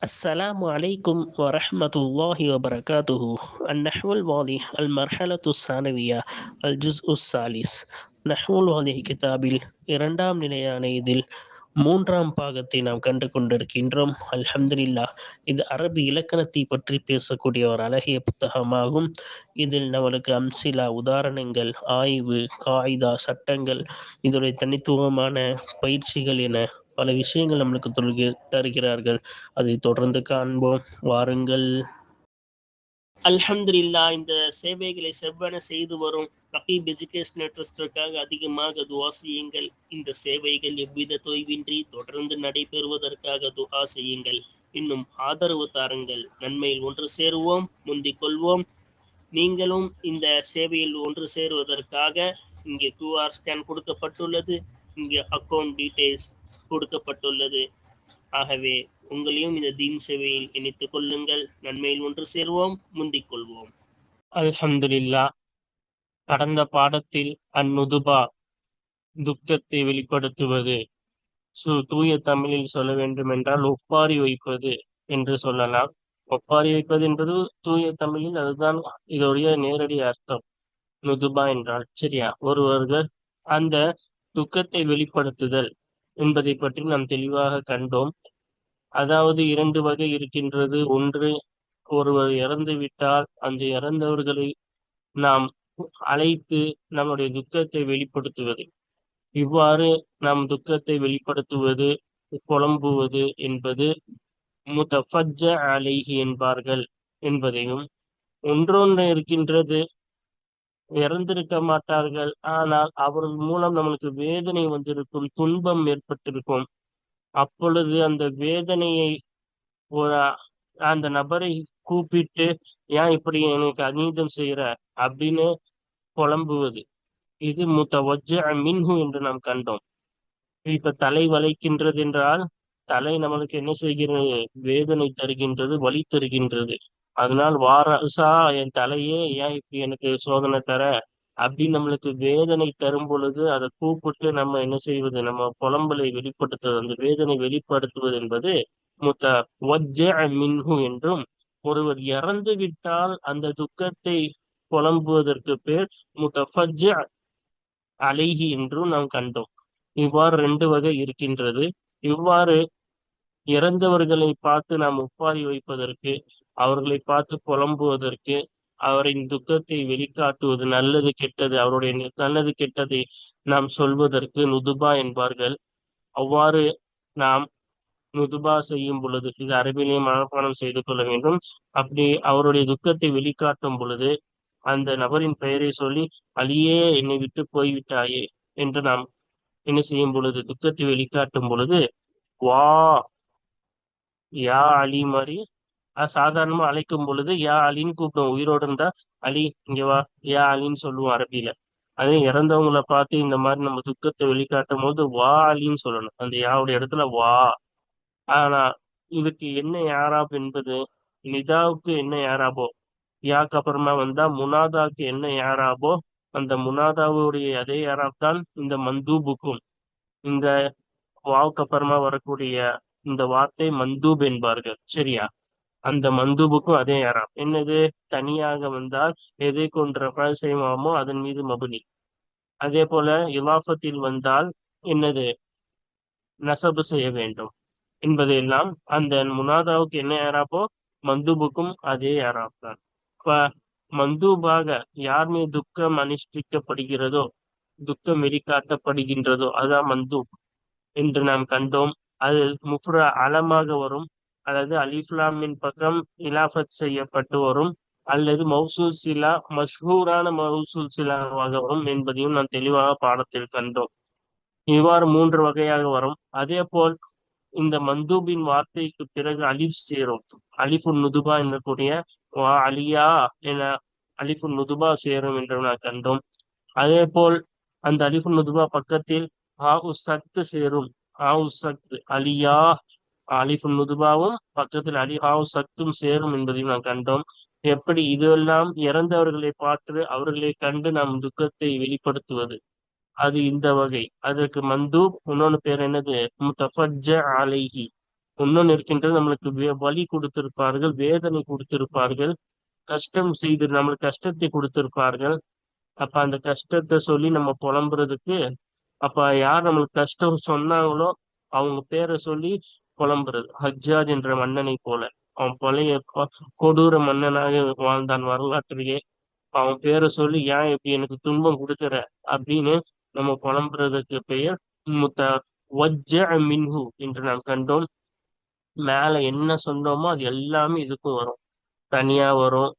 السلام عليكم ورحمة الله وبركاته. النحو الواضح المرحلة الثانوية الجزء الثالث. நஹ்வு الواضح கிதாபில் இரண்டாம் நிலையான இதில் மூன்றாம் பாகத்தை நாம் கண்டு கொண்டிருக்கின்றோம். அல்ஹம்துலில்லாஹ். இது அரபி இலக்கணத்தை பற்றி பேசக்கூடிய ஒரு அழகிய புத்தகமாகும். இதில் நம்மளுக்கு அம்சிலா, உதாரணங்கள், ஆய்வு, காயிதா, சட்டங்கள், இதோடைய தனித்துவமான பயிற்சிகள் என பல விஷயங்கள் நம்மளுக்கு தருகிறார்கள். அதை தொடர்ந்து காண்போம், வாருங்கள். அல்ஹம்துலில்லா. இந்த சேவைகளை செவ்வன செய்து வரும் ரகீப் எஜுகேஷனல் ட்ரஸ்டிற்காக அதிகமாக துஆ செய்யுங்கள். இந்த சேவைகள் எவ்வித தொய்வின்றி தொடர்ந்து நடைபெறுவதற்காக துஆ செய்யுங்கள். இன்னும் ஆதரவு தாருங்கள். நன்மையில் ஒன்று சேருவோம், முந்திக் கொள்வோம். நீங்களும் இந்த சேவையில் ஒன்று சேருவதற்காக இங்கே QR ஸ்கேன் கொடுக்கப்பட்டுள்ளது, இங்கே அக்கௌண்ட் டீட்டெயில்ஸ் கொடுக்கப்பட்டுள்ளது. ஆகவே உங்களையும் இந்த தீன் சேவையில் இணைத்துக் கொள்ளுங்கள். நன்மையில் ஒன்று சேருவோம், முந்திக் கொள்வோம். அல்ஹம்துலில்லா. கடந்த பாடத்தில் அந்நுதுபா, துக்கத்தை வெளிப்படுத்துவது, தூய தமிழில் சொல்ல வேண்டும் என்றால் ஒப்பாரி வைப்பது என்று சொல்லலாம். ஒப்பாரி வைப்பது என்பது தூய தமிழில் அதுதான் இதோடைய நேரடி அர்த்தம். நுதுபா என்றால் சரியா, ஒருவர்கள் அந்த துக்கத்தை வெளிப்படுத்துதல் என்பதை பற்றி நாம் தெளிவாக கண்டோம். அதாவது இரண்டு வகை இருக்கின்றது. ஒன்று, ஒருவர் இறந்து விட்டால் அந்த இறந்தவர்களை நாம் அழைத்து நம்முடைய துக்கத்தை வெளிப்படுத்துவது. இவ்வாறு நாம் துக்கத்தை வெளிப்படுத்துவது, புலம்புவது என்பது முத்தஃபஜ்ஜ அலைஹி என்பார்கள் என்பதையும், ஒன்றொன்று இருக்கின்றது, இறந்திருக்க மாட்டார்கள், ஆனால் அவர்கள் மூலம் நம்மளுக்கு வேதனை வந்திருக்கும், துன்பம் ஏற்பட்டிருக்கும். அப்பொழுது அந்த வேதனையை ஒரு அந்த நபரை கூப்பிட்டு, ஏன் இப்படி எனக்கு அநீதம் செய்யற அப்படின்னு புலம்புவது. இது முத்தவஜ்ஜ மின்ஹு என்று நாம் கண்டோம். இப்ப தலை வளைக்கின்றது என்றால் தலை நம்மளுக்கு என்ன செய்கிறது? வேதனை தருகின்றது, வலி தருகின்றது. அதனால் வாரசா, என் தலையே ஏன் இப்படி எனக்கு சோதனை தர அப்படின்னு நம்மளுக்கு வேதனை தரும் பொழுது அதை கூப்பிட்டு நம்ம என்ன செய்வது? நம்ம புலம்பலை வெளிப்படுத்துவது, அந்த வேதனை வெளிப்படுத்துவது என்பது மின்ஹு என்றும், ஒருவர் இறந்து விட்டால் அந்த துக்கத்தை புலம்புவதற்கு பேர் முத்தஃபஜ்ஜ அலைஹி என்றும் நாம் கண்டோம். இவ்வாறு ரெண்டு வகை இருக்கின்றது. இவ்வாறு இறந்தவர்களை பார்த்து நாம் ஒப்பாரி வைப்பதற்கு, அவர்களை பார்த்து புலம்புவதற்கு, அவரின் துக்கத்தை வெளிக்காட்டுவது, நல்லது கெட்டது, அவருடைய நல்லது கெட்டதை நாம் சொல்வதற்கு நுதுபா என்பார்கள். அவ்வாறு நாம் நுதுபா செய்யும் பொழுது, இது அரபிலே மனப்பாடம் செய்து கொள்ள வேண்டும். அப்படி அவருடைய துக்கத்தை வெளிக்காட்டும் பொழுது அந்த நபரின் பெயரை சொல்லி, அலியே என்னை விட்டு போய்விட்டாயே என்று நாம் என்ன செய்யும் பொழுது, துக்கத்தை வெளிக்காட்டும் பொழுது, வா யா அலி மாதிரி சாதாரணமா அழைக்கும் பொழுது யா அலின்னு கூப்பிடுவோம். உயிரோடு இருந்தா அலி இங்க வா, யா அலின்னு சொல்லுவோம் அரபியில. அதே இறந்தவங்களை பார்த்து இந்த மாதிரி நம்ம துக்கத்தை வெளிக்காட்டும் போது வா அலின்னு சொல்லணும், அந்த யாவுடைய இடத்துல வா. ஆனா இதுக்கு என்ன யாராப் என்பது, நிதாவுக்கு என்ன யாராபோ, யாக்கு அப்புறமா வந்தா முனாதாக்கு என்ன யாராபோ, அந்த முனாதாவுடைய அதே யாராப் தான் இந்த மந்தூபுக்கும். இந்த வாவுக்கு அப்புறமா வரக்கூடிய இந்த வார்த்தை மந்தூப் என்பார்கள் சரியா. அந்த மந்தூபுக்கும் அதே யாராப். என்னது? தனியாக வந்தால் எதை கொண்டு ரெஃபர் செய்வோமோ அதன் மீது மபுனி. அதே போல இலாஃபத்தில் வந்தால் என்னது? நசபு செய்ய வேண்டும் என்பதையெல்லாம் அந்த முனாதாவுக்கு என்ன யாராப்போ மந்தூபுக்கும் அதே யாராப் தான். இப்ப மந்தூபாக யார் மீது துக்கம் அனுஷ்டிக்கப்படுகிறதோ, துக்கம் வெளிக்காட்டப்படுகின்றதோ அதான் மந்தூப் என்று நாம் கண்டோம். அது முஃப்ரா அலமாக வரும், அல்லது அலிஃப்லாமின் பக்கம் இலாஃபத் செய்யப்பட்டு வரும், அல்லது மௌசூல் சிலா, மஷ்ஹூரான மௌசூல் சிலாவாக வரும் என்பதையும் நாம் தெளிவாக பாடத்தில் கண்டோம். இவ்வாறு மூன்று வகையாக வரும். அதே போல் இந்த மந்தூபின் வார்த்தைக்கு பிறகு அலிஃப் சேரும். அலிஃபுன் நுதுபா என்னக்கூடிய வா அலியா என அலிஃபுன் நுதுபா சேரும் என்று நாம் கண்டோம். அதே போல் அந்த அலிஃபுன் நுதுபா பக்கத்தில் சக்து சேரும். சக்து அலியா, அலிஃபுன் நுதுபாவும் பக்கத்தில் அலி சக்தும் சேரும் என்பதையும் நாம் கண்டோம். எப்படி இதெல்லாம் இறந்தவர்களை பார்த்து அவர்களை கண்டு நாம் துக்கத்தை வெளிப்படுத்துவது, அது இந்த வகை. அதற்கு மந்தூப் இன்னொன்னு பேர் என்னது? முத்தஃபஜ்ஜ அலைஹி. இன்னொன்னு இருக்கின்றது, நம்மளுக்கு வலி கொடுத்திருப்பார்கள், வேதனை கொடுத்திருப்பார்கள், கஷ்டம் செய்து நம்மளுக்கு கஷ்டத்தை கொடுத்திருப்பார்கள். அப்ப அந்த கஷ்டத்தை சொல்லி நம்ம புலம்புறதுக்கு, அப்ப யார் நம்மளுக்கு கஷ்டம் சொன்னாங்களோ அவங்க பேரை சொல்லி புலம்புறது. ஹஜ்ஜாஜ் என்ற மன்னனை போல, அவன் பழைய கொடூர மன்னனாக வாழ்ந்தான் வரலாற்றிலே. அவன் பேரை சொல்லி ஏன் இப்படி எனக்கு துன்பம் கொடுக்குற அப்படின்னு நம்ம புலம்புறதுக்கு பெயர் முத்த வஜ்ஜ மின்ஹு என்று நாம் கண்டோம். மேல என்ன சொன்னோமோ அது எல்லாமே இதுக்கும் வரும். தனியா வரும்,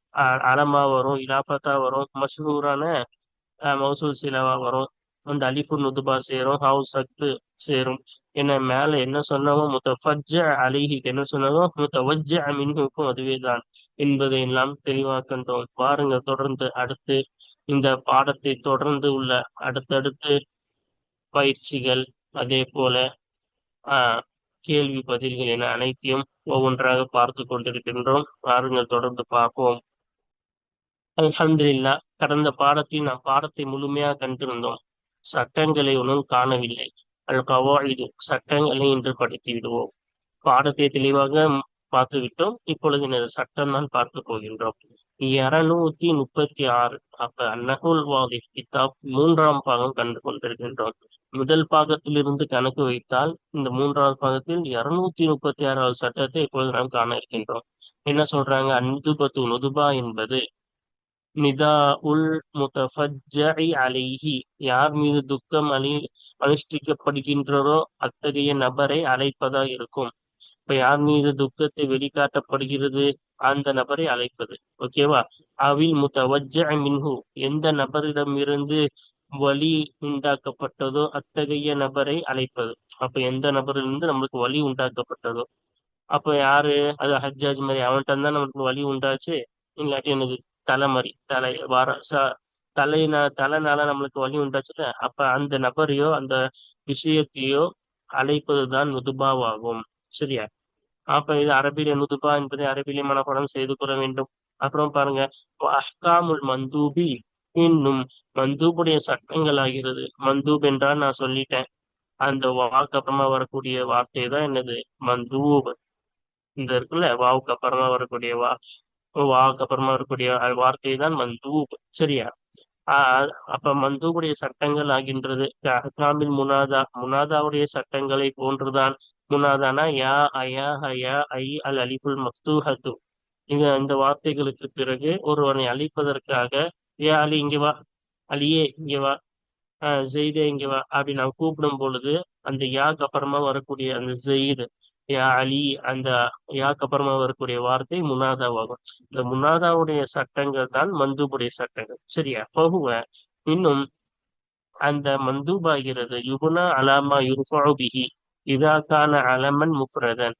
அலமா வரும், இலாஃபத்தா வரும், மஷ்ஹூரான மௌசூல் சிலவா வரும். அந்த அலிஃபு நுதுபா சேரும், ஹவு சத்து சேரும். என்ன மேல என்ன சொன்னமோ முத்தஃபஜ்ஜ அலிஹி என்ன சொன்னதோ முத்தவஜ்ஜ மின்ஹுக்கும் அதுவே தான் என்பதை எல்லாம் தெளிவாக கண்டோம். பாருங்க, தொடர்ந்து அடுத்து இந்த பாடத்தை தொடர்ந்து உள்ள அடுத்தடுத்து பயிற்சிகள், அதே போல ஆஹ் கேள்வி பதில்கள் என அனைத்தையும் ஒவ்வொன்றாக பார்த்து கொண்டிருக்கின்றோம். பாருங்கள், தொடர்ந்து பார்ப்போம். அல்ஹம்துலில்லாஹ், கடந்த பாடத்தில் நாம் பாடத்தை முழுமையாக கண்டிருந்தோம். சட்டங்களை ஒன்றும் காணவில்லை. அல் கவாயிது சட்டங்களை இன்று படித்து விடுவோம். பாடத்தை தெளிவாக பார்த்து விட்டோம். இப்பொழுது இந்த சட்டம் தான் பார்க்க போகின்றோம். 236. அப்ப அந்நகுல் வாதி கிதாப் மூன்றாம் பாகம் கண்டு கொண்டிருக்கின்றோம். முதல் பாகத்திலிருந்து கணக்கு வைத்தால் இந்த மூன்றாவது பாகத்தில் 236வது சட்டத்தை இப்பொழுது நாம் காண இருக்கின்றோம். என்ன சொல்றாங்க? அன்துபத்து நுதுபா என்பது நிதா உல் முத்தஃபஜ்ஜஇ அலைஹி, யார் மீது துக்கம் அனுஷ்டிக்கப்படுகின்றதோ அத்தகைய நபரை அழைப்பதா இருக்கும். இப்ப யார் மீது துக்கத்தை வெளிக்காட்டப்படுகிறது அந்த நபரை அழைப்பது. ஓகேவா? அவில் முத்தவஜ்ஜ மின்ஹு, எந்த நபரிடமிருந்து வலி உண்டாக்கப்பட்டதோ அத்தகைய நபரை அழைப்பது. அப்ப எந்த நபரிலிருந்து நம்மளுக்கு வலி உண்டாக்கப்பட்டதோ, அப்ப யாரு? அது ஹஜ்ஜாஜ் மாதிரி அவன்கிட்ட தான் நம்மளுக்கு வலி உண்டாச்சு. இல்லாட்டி எனக்கு தலை மாதிரி தலை வார தலைனால நம்மளுக்கு வலி உண்டாச்சுல, அப்ப அந்த நபரையோ அந்த விஷயத்தையோ அழைப்பதுதான் நுதுபாவாகும். சரியா? அப்ப இது அரபில நுதுபா என்பதை அரபிலே மனப்பாடம் செய்து கொள்ள வேண்டும். அப்புறம் பாருங்க, அஹ்காமுல் மந்தூபி, இன்னும் மந்தூபுடைய சட்டங்கள் ஆகிறது. மந்தூப் என்றால் நான் சொல்லிட்டேன், அந்த வாக்கு அப்புறமா வரக்கூடிய வார்த்தை தான் என்னது? மந்தூப். இந்த இருக்குல்ல, வாவுக்கு அப்புறமா வரக்கூடிய வாவுக்கு அப்புறமா வரக்கூடிய வார்த்தை தான் மந்தூப். சரியா? அப்ப மந்தூபுடைய சட்டங்கள் ஆகின்றது. அஹ்காமில் முனாதா, முனாதாவுடைய சட்டங்களை போன்றுதான். முனாதானா யா அயா ஹயா ஐ அல் அலிஃபுல் மஃப்தூஹத்து. இந்த வார்த்தைகளுக்கு பிறகு ஒருவனை அழிப்பதற்காக, ஏ அலி இங்க வா, அலியே இங்க வா, ஜெயிதே இங்க வா அப்படி நாம் கூப்பிடும் பொழுது அந்த யாக்கு அப்புறமா வரக்கூடிய அந்த ஜெயித், யா அலி, அந்த யாக்கு அப்புறமா வரக்கூடிய வார்த்தை முனாதாவாகும். இந்த முனாதாவுடைய சட்டங்கள் தான் மந்தூபுடைய சட்டங்கள். சரியா? ஃபஹுவ, இன்னும் அந்த மந்தூபாகிறது யுகுனா அலாமா யுர்ஃபஉ பிஹி இதா கான அலமன் முஃப்ரதன்,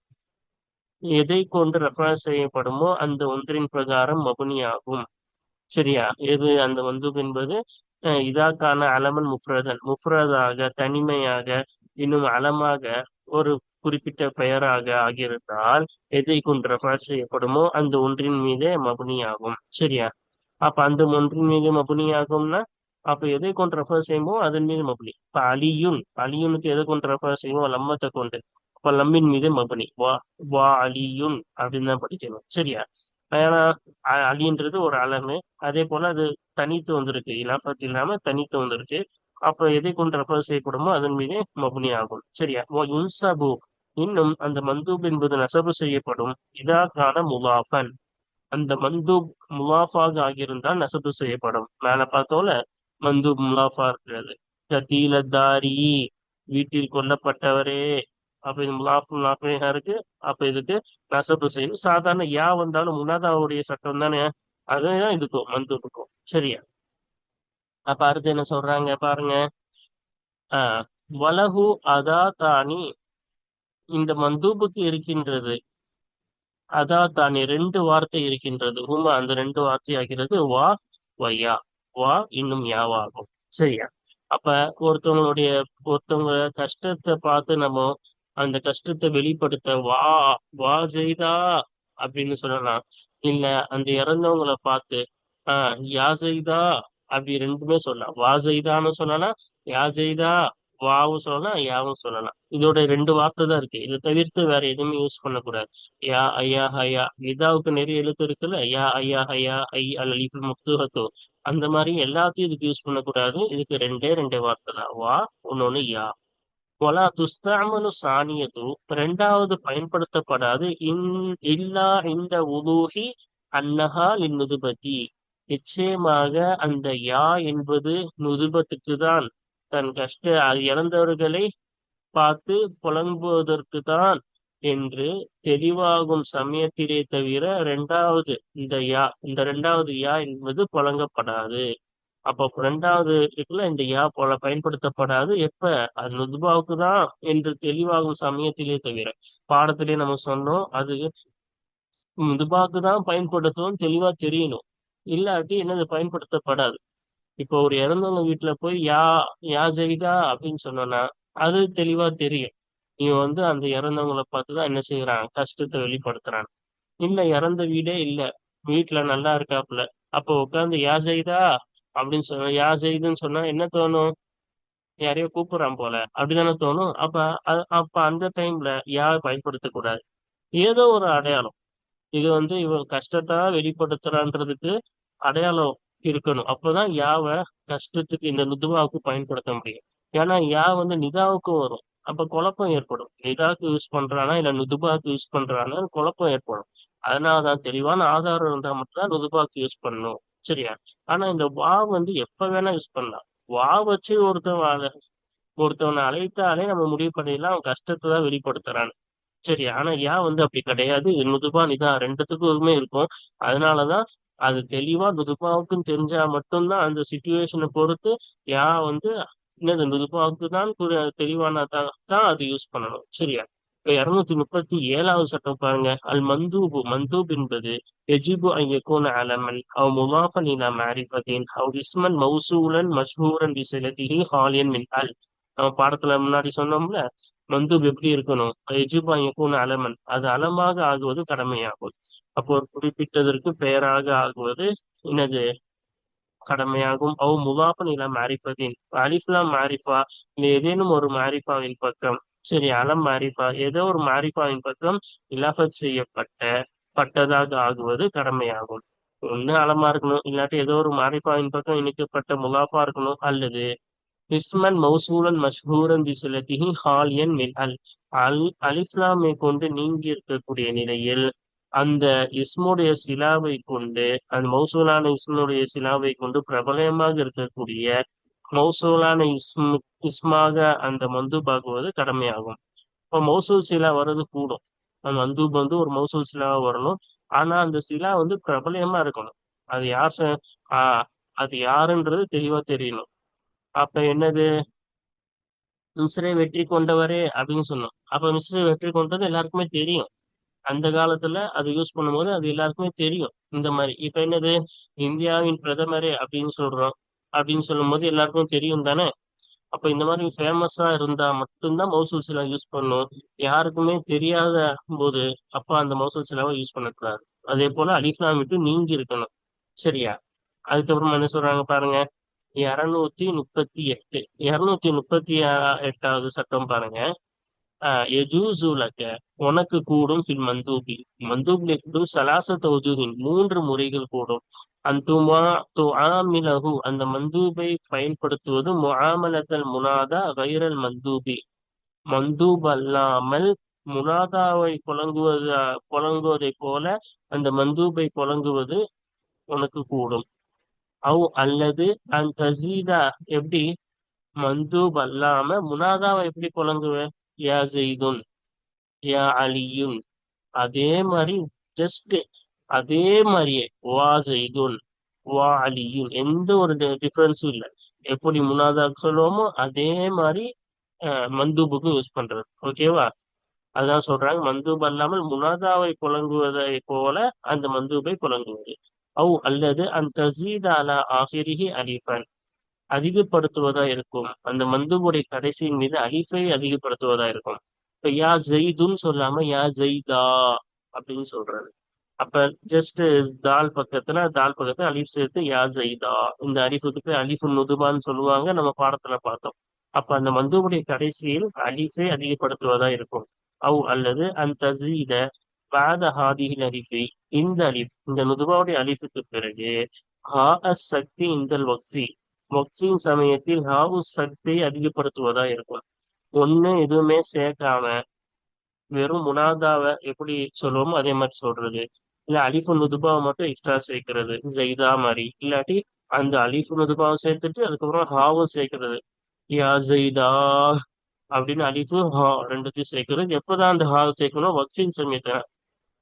எதை கொண்டு ரெஃபரன்ஸ் செய்யப்படுமோ அந்த ஒன்றின் பிரகாரம் மபுனியாகும். சரியா? எது அந்த மந்தூப் என்பது? இதாக்கான அலமன் முஃப்ரதன், முஃப்ரதாக தனிமையாக, இன்னும் அலமாக ஒரு குறிப்பிட்ட பெயராக ஆகியிருந்தால் எதை கொண்டு ரெஃபர் செய்யப்படுமோ அந்த ஒன்றின் மீதே மபுனியாகும். சரியா? அப்ப அந்த ஒன்றின் மீது மபுனியாகும்னா அப்ப எதை கொண்டு ரெஃபர் செய்யுமோ அதன் மீது மபுனி. இப்ப அலியுன், அலியுனுக்கு எதை கொண்டு ரெஃபர் செய்யுமோ லம்மத்தை கொண்டு, அப்ப லம்மின் மீது மபுனி. வா வா அலியுன் அப்படின்னு தான் படிக்கணும். சரியா? ஏன்னா அலின்றது ஒரு அலமு, அதே போல அது தனித்து வந்திருக்கு, இலாஃபத் இல்லாம தனித்து வந்திருக்கு. அப்ப எதை கொண்டு ரெஃபர் செய்யப்படுமோ அதன் மீதே மபுனி ஆகும். சரியா? யுன்சபு, இன்னும் அந்த மந்தூப் என்பது நசபு செய்யப்படும். இதாக்கான முலாஃபன், அந்த மந்தூப் முலாஃபாக ஆகியிருந்தால் நசபு செய்யப்படும். மேல பார்த்தோல மந்தூப் முலாஃபா இருக்கிறது. கத்தீலத்தாரி, வீட்டில் கொல்லப்பட்டவரே. அப்ப இது முலாஃபா இருக்கு. அப்ப இதுக்கு நசபு செய்யும். சாதாரண யா வந்தாலும் முனாதாவுடைய சட்டம் தானே, அதுதான் இதுக்கும் மந்தூப்புக்கும். சரியா? அப்ப அடுத்து என்ன சொல்றாங்க பாருங்க. வலகு அதா தானி, இந்த மந்தூபுக்கு இருக்கின்றது அதா தானி ரெண்டு வார்த்தை இருக்கின்றது. ஹுமா, அந்த ரெண்டு வார்த்தை ஆகிறது வா வையா. வா இன்னும் யாவாகும். சரியா? அப்ப ஒருத்தவங்க கஷ்டத்தை பார்த்து நம்ம அந்த கஷ்டத்தை வெளிப்படுத்த வா வா செய்தா அப்படின்னு சொல்லலாம். இல்ல அந்த இறந்தவங்களை பார்த்து யா செய்தா அப்படி ரெண்டுமே சொல்லலாம். வா செய்தான்னு சொல்லலாம், யா செய்தா வாவும் சொல்லலாம் யாவும் சொல்லலாம். இதோட ரெண்டு வார்த்தை தான் இருக்கு. இதை தவிர்த்து வேற எதுவுமே யூஸ் பண்ணக்கூடாது. யா ஐயா ஹயா, நிதாவுக்கு நிறைய எழுத்து இருக்குல்ல, யா ஐயா ஹயா ஐ அல் அலிஃபுல் மஃப்தூஹத்து, அந்த மாதிரி எல்லாத்தையும் இதுக்கு யூஸ் பண்ணக்கூடாது. இதுக்கு ரெண்டே ரெண்டே வார்த்தை தான், வா, இன்னொன்னு யா. வலா துஸ்தஅமலு சானியத்து, இரண்டாவது பயன்படுத்தப்படாது. இல்லா இந்த உலூஹி அன்னஹா லின்னுதுபதி, நிச்சயமாக அந்த யா என்பது நுதுபத்துக்கு தான், தன் அது இறந்தவர்களை பார்த்து புலம்புவதற்கு தான் என்று தெளிவாகும் சமயத்திலே தவிர இந்த இரண்டாவது யா என்பது புழங்கப்படாது. அப்போ ரெண்டாவது இருக்குல்ல, இந்த யா போல பயன்படுத்தப்படாது. எப்ப? அது நுத்பாவுக்கு தான் என்று தெளிவாகும் சமயத்திலே தவிர. பாடத்திலே நம்ம சொன்னோம், அது நுத்பாவுக்கு தான் பயன்படுத்தணும் தெளிவா தெரியணும். இல்லாட்டி என்னது பயன்படுத்தப்படாது. இப்போ ஒரு இறந்தவங்க வீட்டுல போய் யா ஜெயிதா அப்படின்னு சொன்னோம்னா அது தெளிவா தெரியும். இவன் அந்த இறந்தவங்களை பார்த்துதான் என்ன செய்யறான், கஷ்டத்தை வெளிப்படுத்துறான். இல்ல, இறந்த வீடே இல்ல, வீட்டுல நல்லா இருக்காப்புல, அப்போ உட்காந்து யா ஜெயிதா அப்படின்னு சொன்னா, யா ஜெயிதுன்னு சொன்னா என்ன தோணும்? யாரையோ கூப்பிடுறான் போல அப்படிதானே தோணும். அப்ப அந்த டைம்ல யா பயன்படுத்தக்கூடாது. ஏதோ ஒரு அடையாளம், இது இவன் கஷ்டத்தை வெளிப்படுத்துறான்றதுக்கு அடையாளம் இருக்கணும். அப்பதான் யாவ கஷ்டத்துக்கு இந்த நுதுவாவுக்கு பயன்படுத்த முடியும். ஏன்னா யா நிதாவுக்கும் வரும். அப்ப குழப்பம் ஏற்படும். நிதாவுக்கு யூஸ் பண்றானா இல்ல நுதுபாக்கு யூஸ் பண்றானா குழப்பம் ஏற்படும். அதனாலதான் தெளிவான ஆதாரம் இருந்தா மட்டும்தான் நுதுபாக்கு யூஸ் பண்ணணும். சரியா? ஆனா இந்த வா எப்ப வேணா யூஸ் பண்ணலாம். வா வச்சு ஒருத்தவனை அழைத்தாலே நம்ம முடிவு பண்ணிடலாம் அவன் கஷ்டத்தை தான் வெளிப்படுத்துறான். சரி, ஆனா ஏன் அப்படி கிடையாது. நுதுபா நிதா ரெண்டுத்துக்குமே இருக்கும். அதனாலதான் அது தெளிவா நுதுபாவுக்கும் தெரிஞ்சா மட்டும்தான் அந்த சுச்சுவேஷனை பொறுத்து யா என்னது நுதுபாவுக்கு தான் தெளிவான தான் அது யூஸ் பண்ணணும். சரியா? இப்ப 237வது சட்டம் பாருங்க. அல் மந்தூபு, மந்தூப் என்பது எஜிபு அன் யகூன அலமன் அவ் முலாஃபன் இலா மஅரிஃபத்தின் அவ் இஸ்மன் மௌசூலன் மஷ்ஹூரன் பிசிலத்திஹி ஹாலியன் மின் அல். நம்ம பாடத்துல முன்னாடி சொன்னோம்ல, மந்தூப் எப்படி இருக்கணும்? எஜிபு அன் யகூன அலமன், அது அலமாக ஆகுவது கடமையாகும். அப்போ ஒரு குறிப்பிட்டதற்கு பெயராக ஆகுவது என்னது? கடமையாகும். அவ் முலாஃபன் இலா மாரிஃபத்தின், அலிஃப்லாம் மாரிஃபா, இல்லை ஏதேனும் ஒரு மாரிஃபாவின் பக்கம், சரி அலம் மாரிஃபா, ஏதோ ஒரு மாரிஃபாவின் பக்கம் இலாஃபத் பட்டதாக ஆகுவது கடமையாகும். ஒண்ணு அலமா இருக்கணும், இல்லாட்டி ஏதோ ஒரு மாரிஃபாவின் பக்கம் இணைக்கப்பட்ட முலாஃபா இருக்கணும், அல்லது இஸ்மன் மௌசூலன் மஷ்ஹூரன் பிசிலத்திஹி ஹாலியன் மின் அல், அலிஃப்லாமை கொண்டு நீங்கி இருக்கக்கூடிய நிலையில் அந்த இஸ்முடைய சிலாவை கொண்டு, அந்த மௌசூலான இஸ்முடைய சிலாவை கொண்டு பிரபலமாக இருக்கக்கூடிய மௌசூலான இஸ்மாக அந்த மந்தூபாகுவது கடமையாகும். இப்போ மௌசூல் சிலா வர்றது கூடும். அந்த மந்தூப் ஒரு மௌசூல் சிலாவா வரணும். ஆனா அந்த சிலா பிரபலமா இருக்கணும். அது ஆஹ் அது யாருன்றது தெளிவா தெரியணும். அப்ப என்னது? மிஸ்ரை வெற்றி கொண்டவரே அப்படின்னு சொன்னோம். அப்ப மிஸ்ரை வெற்றி கொண்டது எல்லாருக்குமே தெரியும். அந்த காலத்துல அது யூஸ் பண்ணும்போது அது எல்லாருக்குமே தெரியும். இந்த மாதிரி இப்ப என்னது? இந்தியாவின் பிரதமரே அப்படின்னு சொல்றோம். அப்படின்னு சொல்லும் போது எல்லாருக்கும் தெரியும் தானே? அப்ப இந்த மாதிரி ஃபேமஸா இருந்தா மட்டும்தான் மௌசூல் சிலா யூஸ் பண்ணும். யாருக்குமே தெரியாத போது அப்ப அந்த மௌசூல் சிலாவை யூஸ் பண்ணக்கூடாது. அதே போல அலிஃப்லாம் விட்டு நீங்கி இருக்கணும். சரியா? அதுக்கப்புறம் என்ன சொல்றாங்க பாருங்க. 238, 238வது சட்டம் பாருங்க. எஜூசுலக, உனக்கு கூடும் ஃபில் மந்தூபி, மந்தூபிலே கூடும் சலாசத்த வஜூஹின், மூன்று முறைகள் கூடும். அந்துமா துஆமிலஹு, அந்த மந்தூபை பயன்படுத்துவது முஆமலத்தல் முனாதா கைரல் மந்தூபி, மந்தூப் அல்லாமல் முனாதாவை புழங்குவதை போல அந்த மந்தூபை புழங்குவது உனக்கு கூடும். அல்லது அந்த தசீதா, எப்படி? மந்தூப் அல்லாம முனாதாவை எப்படி புழங்குவ? யா ஜெய்துன், யா அலியுன், அதே மாதிரி ஜஸ்ட் அதே மாதிரியே வா ஜெய்துன், வா அலியுன், எந்த ஒரு டிஃபரன்ஸும் இல்லை. எப்படி முனாதாக்கு சொல்லுவோமோ அதே மாதிரி மந்தூபுக்கு யூஸ் பண்றது. ஓகேவா? அதான் சொல்றாங்க, மந்தூப் அல்லாமல் முனாதாவை புழங்குவதை போல அந்த மந்தூபை புழங்குவது. அல்லது அந்த தசீத் அலா ஆஹிரிஹி அலிஃபன், அதிகப்படுத்துவதா இருக்கும். அந்த மந்தூபுடைய கடைசியின் மீது அலிஃபை அதிகப்படுத்துவதா இருக்கும். இப்ப யா ஜெய்துன்னு சொல்லாம யா ஜெய்தா அப்படின்னு சொல்றது. அப்ப ஜஸ்ட் தால் பக்கத்துல அலிஃப் சேர்த்து யா ஜெய்தா, இந்த அலிஃபுக்கு அலிஃபு நுதுபான்னு சொல்லுவாங்க. நம்ம பாடத்துல பார்த்தோம். அப்ப அந்த மந்தூபுடைய கடைசியில் அலிஃபை அதிகப்படுத்துவதா இருக்கும். அல்லது அந்த தஸீத பாத ஹாதிஹில் அலிஃபை, இந்த அலிஃப் இந்த நுதுபாவுடைய அலிஃபுக்கு பிறகு ஹா அஸ் சக்தி இந்தல் வக்ஃபி, வக்ஃபின் சமயத்தில் ஹாவு சக்தியை அதிகப்படுத்துவதா இருக்கும். ஒண்ணு எதுவுமே சேர்க்காம வெறும் முனாதாவை எப்படி சொல்லுவோமோ அதே மாதிரி சொல்றது, இல்ல அலிஃபு நுதுபாவை மட்டும் எக்ஸ்ட்ரா சேர்க்கிறது ஜெய்தா மாதிரி, இல்லாட்டி அந்த அலிஃபு நுதுபாவை சேர்த்துட்டு அதுக்கப்புறம் ஹாவும் சேர்க்கிறது, யா ஜெய்தா அப்படின்னு அலிஃபு ஹா ரெண்டுத்தையும் சேர்க்கிறது. எப்பதான் அந்த ஹா சேர்க்கணும்? வக்ஃபின் சமயத்துல.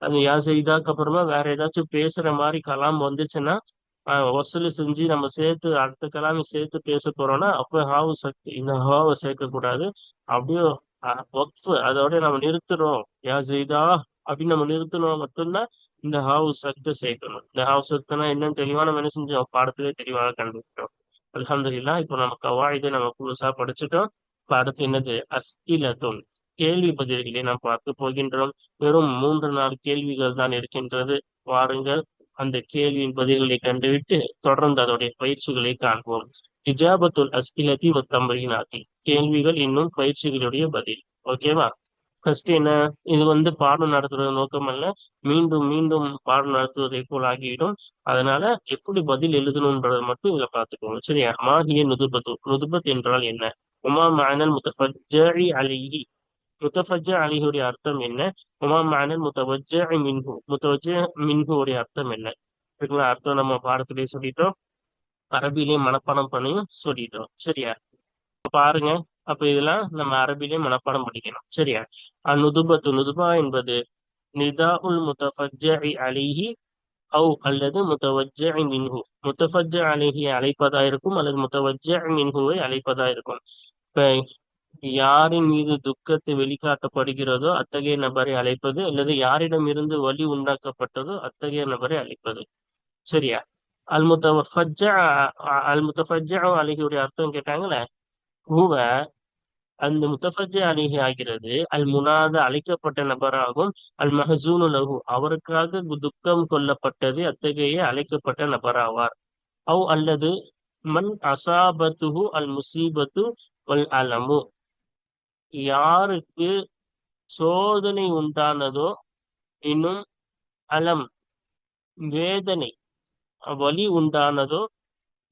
அந்த யா ஜெய்தாக்கு அப்புறமா வேற ஏதாச்சும் பேசுற மாதிரி கலாம் வந்துச்சுன்னா வசூல் செஞ்சு நம்ம சேர்த்து அடுத்த கலாமை சேர்த்து பேச போறோம்னா அப்ப ஹாவு சக்தி இந்த ஹாவை சேர்க்க கூடாது. அப்படியே வக்ஃப் அதோட நம்ம நிறுத்துறோம், யா ஜெய்தா அப்படின்னு நம்ம நிறுத்தணும் மட்டும்தான் இந்த ஹாவு சக்தி சேர்க்கணும். இந்த ஹாவு சக்தினா என்னன்னு தெளிவா நம்ம என்ன செஞ்சோம்? பாடத்திலே தெளிவாக கண்டுபிடிச்சோம். அல்ஹம்துலில்லாஹ். இப்போ நம்ம கவாயிதை நம்ம புதுசா படிச்சுட்டோம். இப்ப அடுத்து என்னது? அஸ்இலத்துன், கேள்வி பதில்களை நாம் பார்க்க போகின்றோம். வெறும் 3-4 கேள்விகள் தான் இருக்கின்றது. வாருங்கள் அந்த கேள்வியின் பதில்களை கண்டுவிட்டு தொடர்ந்து அதோடைய பயிற்சிகளை காண்போம். இஜாபத்துல் அஸ்இலதி வ தம்ரீனாத்தி, கேள்விகள் இன்னும் பயிற்சிகளுடைய பதில். ஓகேவா? ஃபர்ஸ்ட் என்ன, இது பாடம் நடத்துறது நோக்கம் அல்ல, மீண்டும் மீண்டும் பாடம் நடத்துவதை போல் ஆகிவிடும். அதனால எப்படி பதில் எழுதணும்ன்றதை மட்டும் இதுல பார்த்துக்கோங்க. சரியா? மாஹிய நுதுபத்து, நுதுபத் என்றால் என்ன? உமா மானல் முத்தஃபஜ்ஜஇ அலைஹி, முத்தஃபஜ்ஜ அலிஹுடைய அர்த்தம் என்ன? உமா மானல் முத்தவஜ்ஜ மின்ஹு, முத்தவஜ்ஜ மின்ஹு உடைய அர்த்தம் என்ன? இதுக்குள்ள அர்த்தம் நம்ம பாடத்திலேயே சொல்லிட்டோம், அரபிலேயே மனப்பாடம் பண்ணியும் சொல்லிட்டோம். சரியா? பாருங்க. அப்ப இதெல்லாம் நம்ம அரபிலே மனப்பாடம் படிக்கணும். சரியா? அந்நுதுபத்து, நுதுபா என்பது நிதா உல் முத்தஃபஜ்ஜஇ அலைஹி அல்லது முத்தவஜ்ஜஇ மின்ஹு, முத்தஃபஜ்ஜ அலைஹி அழைப்பதா இருக்கும், அல்லது முத்தவஜ்ஜ மின்ஹுவை அழைப்பதா இருக்கும். இப்ப யாரின் மீது துக்கத்தை வெளிக்காட்டப்படுகிறதோ அத்தகைய நபரை அழைப்பது, அல்லது யாரிடம் இருந்து வலி உண்டாக்கப்பட்டதோ அத்தகைய நபரை அழைப்பது. சரியா? அல் முத்தஃபஜ்ஜ அல் முத்தஃபஜ்ஜ அலைஹியுடைய அர்த்தம் கேட்டாங்களே, ஹுவ அந்த முத்தஃபஜ்ஜ அலிஹி ஆகிறது அல் முனாத அழைக்கப்பட்ட நபராகும், அல் மஹசூனு லஹு அவருக்காக துக்கம் கொள்ளப்பட்டது அத்தகைய அழைக்கப்பட்ட நபராவார். அல்லது மன் அசாபத்துஹு அல் முசீபத்து வல் அலமு, யாருக்கு சோதனை உண்டானதோ இன்னும் அலம் வேதனை வலி உண்டானதோ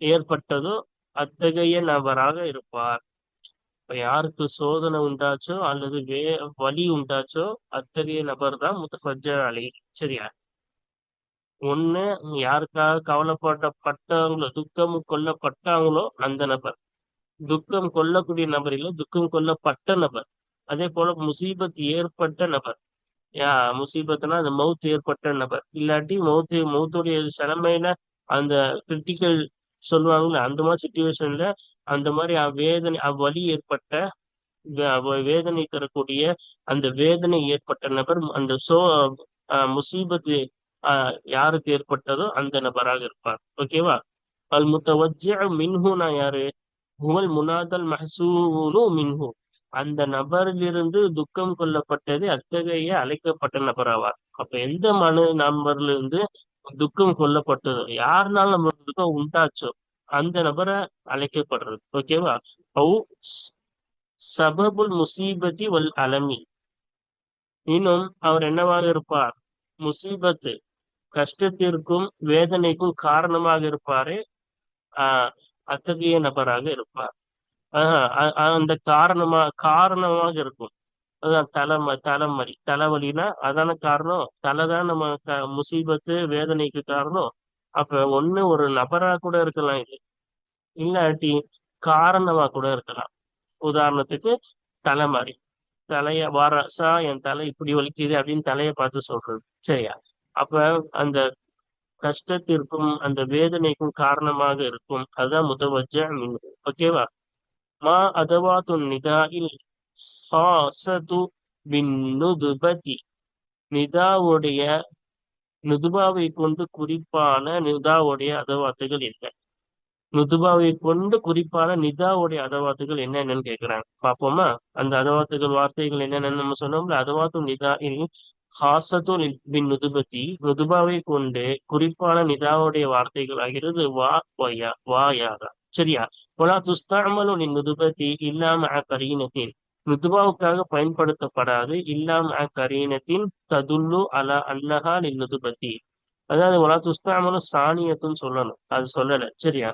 ஏற்பட்டதோ அத்தகைய நபராக இருப்பார். இப்ப யாருக்கு சோதனை உண்டாச்சோ அல்லது வலி உண்டாச்சோ அத்தகைய நபர் தான் முத்தஃபஜ்ஜ அலைஹி. சரியா? ஒண்ணு யாருக்காக கவலைப்பட்டவங்களோ துக்கம் கொல்லப்பட்டாங்களோ அந்த நபர், துக்கம் கொள்ளக்கூடிய நபர் இல்லை, துக்கம் கொல்லப்பட்ட நபர். அதே போல முசீபத் ஏற்பட்ட நபர், முசீபத்னா அந்த மவுத் ஏற்பட்ட நபர், இல்லாட்டி மவுத்துடைய சிலமையில அந்த கிரிட்டிக்கல் சொல்லுவாங்கல்ல அந்த மாதிரி சுச்சுவேஷன்ல அந்த மாதிரி வேதனை வலி ஏற்பட்ட வேதனை தரக்கூடிய அந்த வேதனை ஏற்பட்ட நபர், அந்த முசீபத்து யாருக்கு ஏற்பட்டதோ அந்த நபராக இருப்பார். ஓகேவா? அல் முத்தவஜ்ஜ மின்ஹுனா யாரு? ஹுவல் முனாதல் மஹ்சூனு மின்ஹு, அந்த நபரிலிருந்து துக்கம் கொள்ளப்பட்டது அத்தகைய அழைக்கப்பட்ட நபராவார். அப்ப எந்த நபர்ல இருந்து துக்கம் கொல்லப்பட்டதோ, யாருனாலும் நம்ம துக்கம் உண்டாச்சோ அந்த நபரை அழைக்கப்படுறது. ஓகேவா? அவு சபபுல் முசீபத்தி வல் அலமி, இன்னும் அவர் என்னவாக இருப்பார்? முசீபத்து கஷ்டத்திற்கும் வேதனைக்கும் காரணமாக இருப்பாரு, அத்தகைய நபராக இருப்பார். அந்த காரணமாக இருக்கும். அதான் தலைவலினா அதான காரணம், தலைதான் நம்ம முசீபத்து வேதனைக்கு காரணம். அப்ப ஒண்ணு ஒரு நபரா கூட இருக்கலாம், இது இல்லாட்டி காரணமா கூட இருக்கலாம். உதாரணத்துக்கு தலைமறி, என் தலை இப்படி வலிக்குது அப்படின்னு தலையை பார்த்து சொல்றது. சரியா? அப்ப அந்த கஷ்டத்திற்கும் அந்த வேதனைக்கும் காரணமாக இருக்கும், அதுதான் முத்தவஜ்ஜ மின்ஹு. ஓகேவா? மா அதவாத்து நிதாஇல் ஹாஸது பின் நுதுபதி, நிதாவுடைய நுதுபாவை கொண்டு குறிப்பான நிதாவுடைய அதவாத்துகள் என்ன? நுதுபாவை கொண்டு குறிப்பான நிதாவுடைய அதவாத்துகள் என்னென்னு கேட்கிறாங்க. பார்ப்போமா? அந்த அதவாத்துகள் வார்த்தைகள் என்னென்னு நம்ம சொன்னோம்ல, அதவாத்து நிதா இல் ஹாசத்து பின் நுதுபதி, நுதுபாவை கொண்டு குறிப்பான நிதாவுடைய வார்த்தைகள் ஆகிறது வா வயா, வா யாரா. சரியா? ஒலா துஸ்தஅமலு லின்னுதுபத்தி இல்லா மஅ கரீனத்தின். நுதுபாவுக்காக பயன்படுத்தப்படாது இல்லா மஅ கரீனத்தின் ததுல்லு அலா அன்னஹா லின்னுதுபத்தி. அதாவது ஒலா துஸ்தஅமலு சானியத்துன்னு சொல்லணும், அது சொல்லல. சரியா?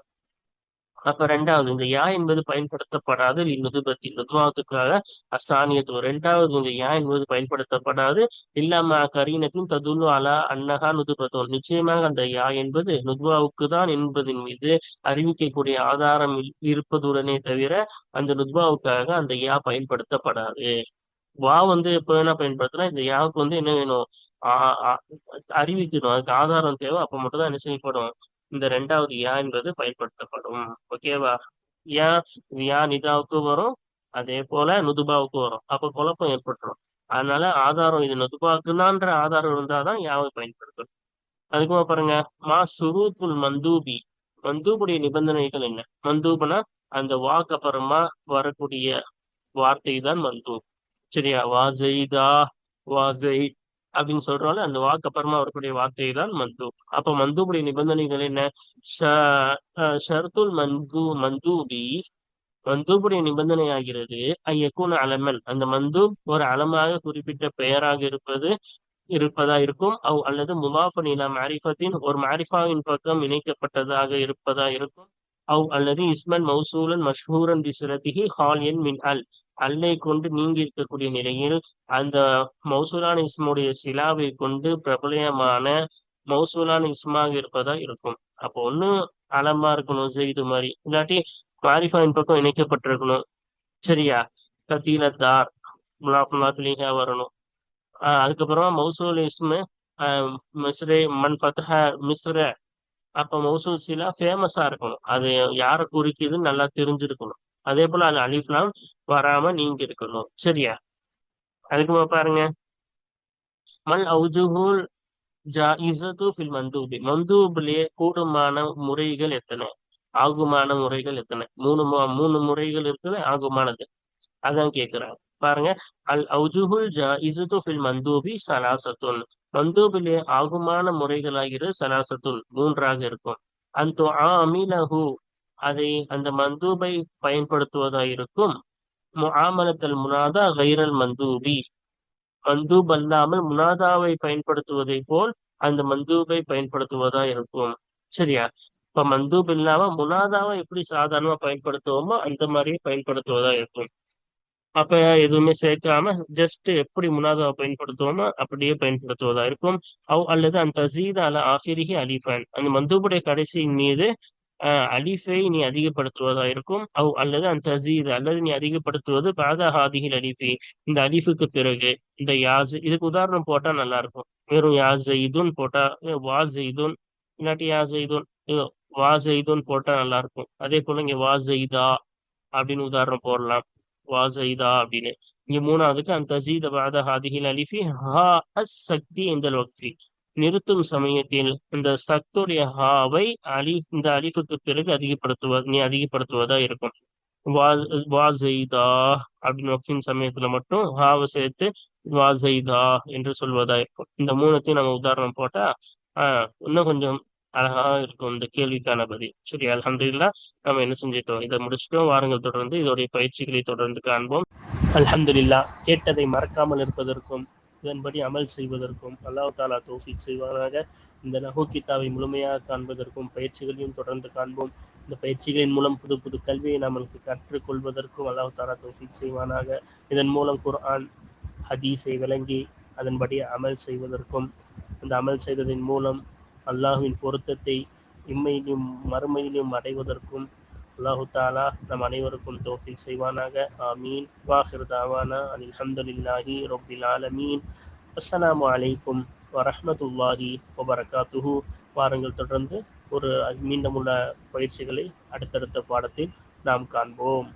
அப்ப ரெண்டாவது இந்த யா என்பது பயன்படுத்தப்படாது நுதுபத்தி நுதுவாத்துக்காக அசானியத்துவம். ரெண்டாவது இந்த யா என்பது பயன்படுத்தப்படாது இல்லாம கரீனத்தின் ததுல்லு அலா அன்னஹா நுதுபத்தும். நிச்சயமாக அந்த யா என்பது நுத்வாவுக்கு தான் என்பதன் மீது அறிவிக்கக்கூடிய ஆதாரம் இருப்பதுடனே தவிர அந்த நுத்வாவுக்காக அந்த யா பயன்படுத்தப்படாது. வா வந்து எப்ப வேணா பயன்படுத்தலாம். இந்த யாவுக்கு வந்து என்ன வேணும்? ஆ- ஆ- அறிவிக்கணும், அதுக்கு ஆதாரம் தேவை. அப்ப மட்டும் தான் என்ன செய்யப்படும், இந்த ரெண்டாவது யா என்பது பயன்படுத்தப்படும். ஓகேவா? யா, இது யா நிதாவுக்கு வரும், அதே போல நுதுபாவுக்கு வரும். அப்ப குழப்பம் ஏற்பட்டுரும். அதனால ஆதாரம் இது நுதுபாக்குதான்ற ஆதாரம் இருந்தாதான் யாவை பயன்படுத்தணும். அதுக்குமா பாருங்க, மா சுரூத்துல் மந்தூபி. மந்தூபுடைய நிபந்தனைகள் என்ன? மந்தூபனா அந்த வாக்கு அப்புறமா வரக்கூடிய வார்த்தை தான் மந்தூப். சரியா? வா ஜெயிதா, வா ஜெயித் அப்படின்னு சொல்றோம்ல, அந்த வாக்கு அப்புறமா வரக்கூடிய வார்த்தை தான் மந்தூப். அப்ப மந்தூபுடைய நிபந்தனைகள் என்ன? ஷர்துல் மந்தூபி. மந்தூபுடைய நிபந்தனை ஆகிறது ஐயக்கூன் அலமன், அந்த மந்தூப் ஒரு அலமாக குறிப்பிட்ட பெயராக இருப்பதா இருக்கும். அல்லது முலாஃபன் இலா மாரிஃபத்தின், ஒரு மாரிஃபாவின் பக்கம் இணைக்கப்பட்டதாக இருப்பதா இருக்கும். அல்லது இஸ்மன் மௌசூலன் மஷ்ஹூரன் பிசிரதிஹி ஹாலியன் மின் அல்லை கொண்டு நீங்கி இருக்கக்கூடிய நிலையில் அந்த மௌசூலான இஸ்முடைய சிலாவை கொண்டு பிரபலயமான மௌசூலான இஸ்மாக இருப்பதா இருக்கும். அப்போ ஒண்ணு அலமா இருக்கணும் இது மாதிரி, இல்லாட்டி மாரிஃபாவின் பக்கம் இணைக்கப்பட்டிருக்கணும். சரியா? கத்தீலத்தார் முலாஃபுல்லாத்துலீஹா வரணும். அதுக்கப்புறமா மௌசூல் இஸ்மு மிஸ்ரே மன் ஃபத்ஹ மிஸ்ர. அப்ப மௌசூல் சிலா ஃபேமஸா இருக்கணும், அது யாரை குறிக்குதுன்னு நல்லா தெரிஞ்சிருக்கணும். அதே போல அது அலிஃப்லாம் வராம நீங்க இருக்கணும். சரியா? அதுக்குமா பாருங்க, மல் அவுஜுஹுல் ஜாயிஸத்து ஃபில் மந்தூபி. மந்தூபிலே கூடுமான முறைகள் எத்தனை, ஆகுமான முறைகள் எத்தனை? மூணு முறைகள் இருக்குது ஆகுமானது. அதான் கேக்குறாங்க. பாருங்க, அல் அவுஜுஹுல் ஜாயிஸத்து ஃபில் மந்தூபி சலாசத்துன். மந்தூபிலே ஆகுமான முறைகளாகிறது சலாசத்துன், மூன்றாக இருக்கும். அந்த அமீலஹு, அதை அந்த மந்தூபை பயன்படுத்துவதாயிருக்கும். முஆமலத்தல் முனாதா கைரல் மந்தூபி, மந்தூப் அல்லாமல் முனாதாவை பயன்படுத்துவதை போல் அந்த மந்தூபை பயன்படுத்துவதா இருக்கும். சரியா? இப்ப மந்தூப் இல்லாம முனாதாவை எப்படி சாதாரணமா பயன்படுத்துவோமோ அந்த மாதிரியே பயன்படுத்துவதா இருக்கும். அப்ப எதுவுமே சேர்க்காம ஜஸ்ட் எப்படி முனாதாவை பயன்படுத்துவோமோ அப்படியே பயன்படுத்துவதா இருக்கும். அல்லது அந்த தசீத் அல ஆசிரிகி அலிஃபான், அந்த மந்தூபுடைய கடைசியின் மீது அலிஃபை நீ அதிகப்படுத்துவதா இருக்கும். அல்லது அந்த தசீத், அல்லது நீ அதிகப்படுத்துவது பாதா ஹாதிகில் அலிஃபி, இந்த அலிஃபுக்கு பிறகு இந்த யாஸ். இதுக்கு உதாரணம் போட்டா நல்லா இருக்கும். வெறும் யாசைதுன் போட்டா வாசைதுன், இல்லாட்டி யாசைதுன், வாசைதுன் போட்டா நல்லா இருக்கும். அதே போல இங்க வாசைதா அப்படின்னு உதாரணம் போடலாம், வாசைதா அப்படின்னு. இங்க மூணாவதுக்கு அந்த தசீத பாத ஹாதிகில் அலிஃபி ஹா அஸ் சக்தி இந்த வக்ஃபி, நிறுத்தும் சமயத்தில் இந்த சக்துடைய ஹாவை இந்த அலிஃபுக்கு பிறகு நீ அதிகப்படுத்துவதா இருக்கும். வாசைதா அப்படின்னு வக்ஃபின் சமயத்துல மட்டும் ஹாவை சேர்த்து வாசைதா என்று சொல்வதா இருக்கும். இந்த மூணுத்தையும் நம்ம உதாரணம் போட்டா இன்னும் கொஞ்சம் அழகா இருக்கும் இந்த கேள்விக்கான பதில். சரி, அல்ஹம்துலில்லாஹ். நம்ம என்ன செஞ்சிட்டோம், இதை முடிச்சிட்டோம். வாருங்கள் தொடர்ந்து இதோடைய பயிற்சிகளை தொடர்ந்து காண்போம். அல்ஹம்துலில்லாஹ். கேட்டதை மறக்காமல் இருப்பதற்கும் இதன்படி அமல் செய்வதற்கும் அல்லாஹ் தாலா தௌஃபீக் செய்வானாக. இந்த நஹு கித்தாவை முழுமையாக காண்பதற்கும் பயிற்சிகளையும் தொடர்ந்து காண்போம். இந்த பயிற்சிகளின் மூலம் புது புது கல்வியை நம்மளுக்கு கற்றுக்கொள்வதற்கும் அல்லாஹ் தாலா தௌஃபீக் செய்வானாக. இதன் மூலம் குர்ஆன் ஹதீஸை விளங்கி அதன்படி அமல் செய்வதற்கும், அந்த அமல் செய்ததின் மூலம் அல்லாஹுவின் பொருத்தத்தை இம்மையிலும் மறுமையிலும் அடைவதற்கும் அல்லாஹு தாலா நம் அனைவருக்கும் தௌஃபீக் செய்வானாக. ஆமீன். வாஹிர் தாவானா அல்ஹம்துலில்லாஹி ரப்பில் ஆலமீன். அஸ்ஸலாமு அலைக்கும் வரஹ்மத்துல்லாஹி வபரகாத்துஹு. வாருங்கள் தொடர்ந்து மீண்டும் உள்ள பயிற்சிகளை அடுத்தடுத்த பாடத்தில் நாம் காண்போம்.